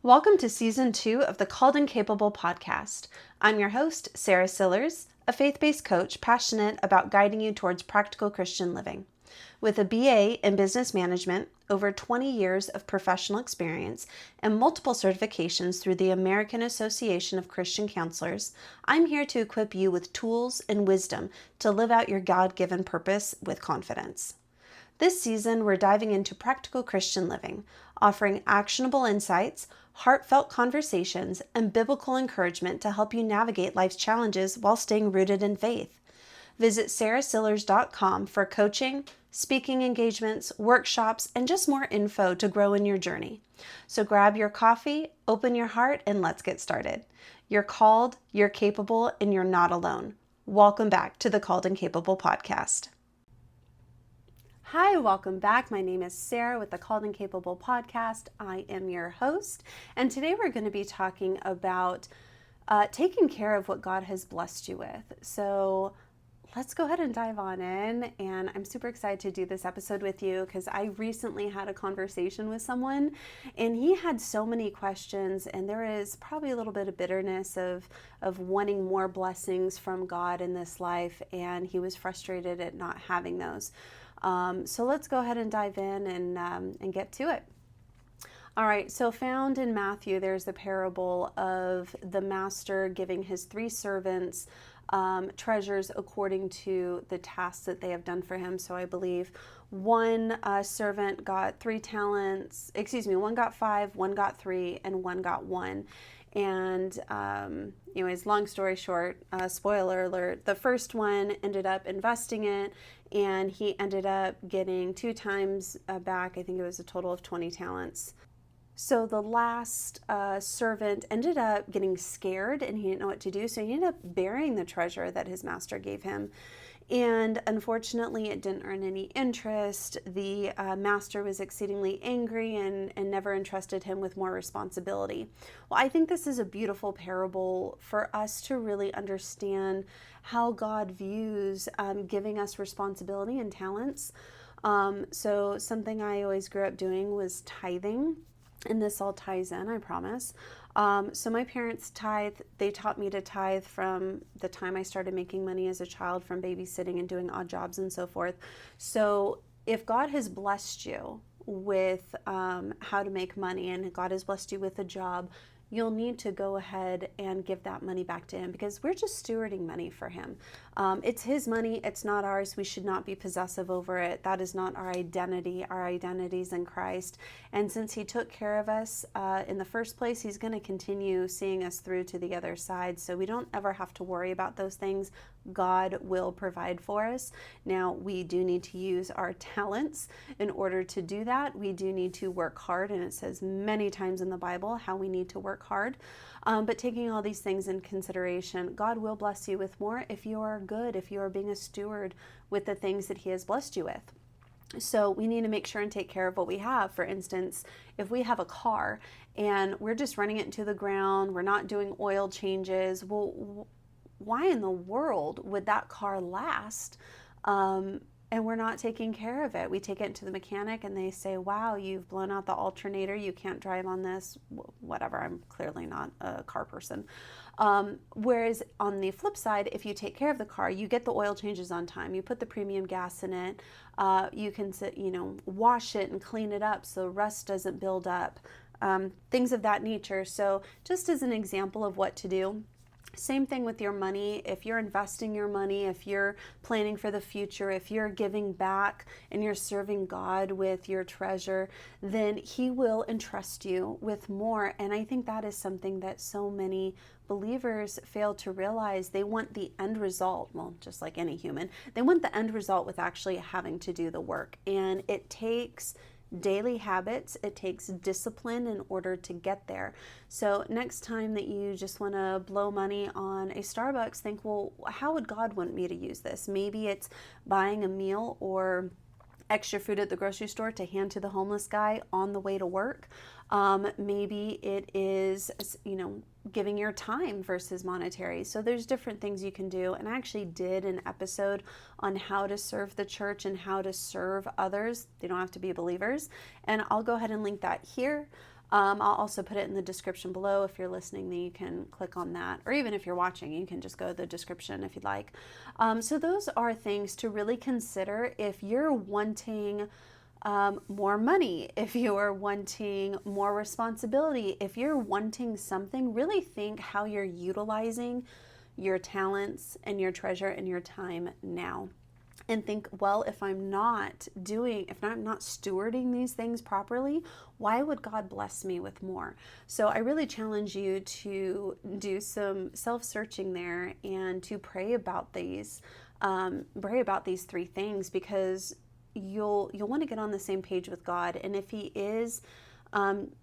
Welcome to Season 2 of the Called and Capable podcast. I'm your host, Sarah Sillers, a faith-based coach passionate about guiding you towards practical Christian living. With a BA in business management, over 20 years of professional experience, and multiple certifications through the American Association of Christian Counselors, I'm here to equip you with tools and wisdom to live out your God-given purpose with confidence. This season, we're diving into practical Christian living, offering actionable insights, heartfelt conversations, and biblical encouragement to help you navigate life's challenges while staying rooted in faith. Visit sarahsillers.com for coaching, speaking engagements, workshops, and just more info to grow in your journey. So grab your coffee, open your heart, and let's get started. You're called, you're capable, and you're not alone. Welcome back to the Called and Capable podcast. Hi, welcome back. My name is Sarah with the Called and Capable podcast. I am your host, and today we're going to be talking about taking care of what God has blessed you with. So let's go ahead and dive on in, and I'm super excited to do this episode with you because I recently had a conversation with someone, and he had so many questions, and there is probably a little bit of bitterness of wanting more blessings from God in this life, and he was frustrated at not having those. So let's go ahead and dive in and get to it. All right, so found in Matthew, there's the parable of the master giving his 3 servants treasures according to the tasks that they have done for him. So I believe one servant got 3 talents, one got 5, one got 3, and one got 1. And anyways, long story short, spoiler alert, the first one ended up investing it, and he ended up getting 2 times back. I think it was a total of 20 talents. So the last servant ended up getting scared, and he didn't know what to do. So he ended up burying the treasure that his master gave him. And unfortunately, it didn't earn any interest. The master was exceedingly angry and never entrusted him with more responsibility. Well, I think this is a beautiful parable for us to really understand how God views giving us responsibility and talents. So something I always grew up doing was tithing. And this all ties in, I promise. So my parents tithe. They taught me to tithe from the time I started making money as a child, from babysitting and doing odd jobs and so forth. So if God has blessed you with how to make money, and God has blessed you with a job, you'll need to go ahead and give that money back to him, because we're just stewarding money for him. It's his money. It's not ours. We should not be possessive over it. That is not our identity. Our identity is in Christ. And since he took care of us in the first place, he's going to continue seeing us through to the other side. So we don't ever have to worry about those things. God will provide for us. Now, we do need to use our talents in order to do that. We do need to work hard, and it says many times in the Bible how we need to work hard. But taking all these things in consideration, God will bless you with more if you are good, if you are being a steward with the things that he has blessed you with. So we need to make sure and take care of what we have. For instance, if we have a car and we're just running it into the ground, we're not doing oil changes, well, why in the world would that car last? And we're not taking care of it. We take it to the mechanic and they say, wow, you've blown out the alternator. You can't drive on this, whatever. I'm clearly not a car person. Whereas on the flip side, if you take care of the car, you get the oil changes on time. You put the premium gas in it. You can wash it and clean it up so rust doesn't build up. Things of that nature. So just as an example of what to do, same thing with your money. If you're investing your money, if you're planning for the future, if you're giving back and you're serving God with your treasure, then he will entrust you with more. And I think that is something that so many believers fail to realize. They want the end result, well, just like any human, they want the end result with actually having to do the work. And it takes daily habits. It takes discipline in order to get there. So next time that you just want to blow money on a Starbucks, think, well, how would God want me to use this? Maybe it's buying a meal or extra food at the grocery store to hand to the homeless guy on the way to work. Maybe it is, giving your time versus monetary. So there's different things you can do. And I actually did an episode on how to serve the church and how to serve others. They don't have to be believers. And I'll go ahead and link that here. I'll also put it in the description below. If you're listening, then you can click on that. Or even if you're watching, you can just go to the description if you'd like. So those are things to really consider if you're wanting more money, if you're wanting more responsibility, if you're wanting something. Really think how you're utilizing your talents and your treasure and your time now. And think, well, if I'm not stewarding these things properly, why would God bless me with more? So I really challenge you to do some self-searching there and to pray about these three things, because you'll want to get on the same page with God. And if He is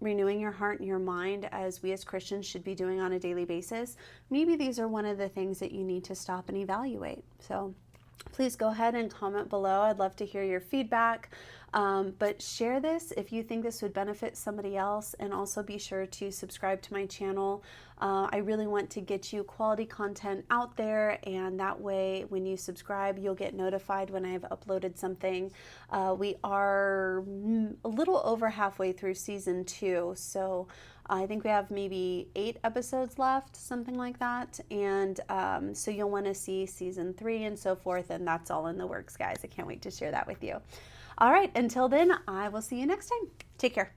renewing your heart and your mind, as we as Christians should be doing on a daily basis, maybe these are one of the things that you need to stop and evaluate. So please go ahead and comment below. I'd love to hear your feedback. But share this if you think this would benefit somebody else, and also be sure to subscribe to my channel. I really want to get you quality content out there, and that way when you subscribe, you'll get notified when I've uploaded something. We are a little over halfway through season 2, so I think we have maybe 8 episodes left, something like that. And so you'll want to see season 3 and so forth, and that's all in the works, guys. I can't wait to share that with you. All right, until then, I will see you next time. Take care.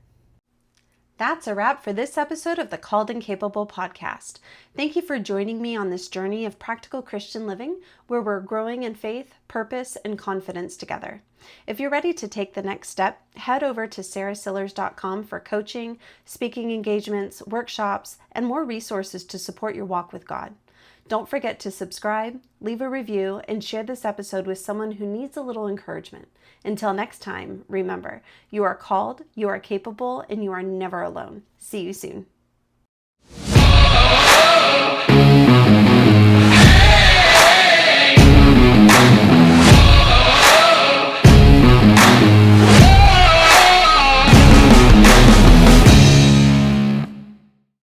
That's a wrap for this episode of the Called and Capable podcast. Thank you for joining me on this journey of practical Christian living, where we're growing in faith, purpose, and confidence together. If you're ready to take the next step, head over to sarahsillers.com for coaching, speaking engagements, workshops, and more resources to support your walk with God. Don't forget to subscribe, leave a review, and share this episode with someone who needs a little encouragement. Until next time, remember, you are called, you are capable, and you are never alone. See you soon.